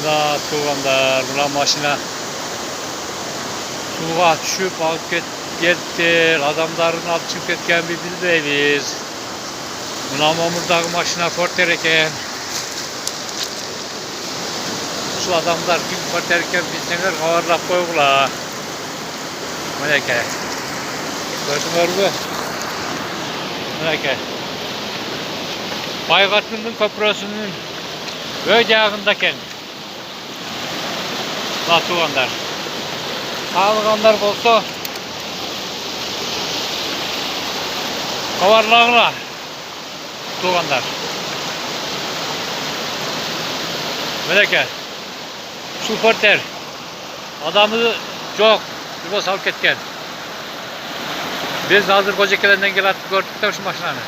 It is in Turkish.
Da tuğanlar, buna maşına suğa düşüp alıp gettir. Adamların alıp çıkıp ketken bir bildeyiz. Buna mamurdaki maşına porter eken. Şu adamlar kim porter eken bilsenler kavarlap koygular. Meleke. Gördün mü? Meleke. Baygatlı'nın köprüsünün öcağındayken tuğanlar. Sağlıganlar olsa kavarlarla tuğanlar. Meleke. Supporter. Adamı çok. Bir salıp ketken. Biz hazır Kocaeli'den gelip gördük de şu maşinanı.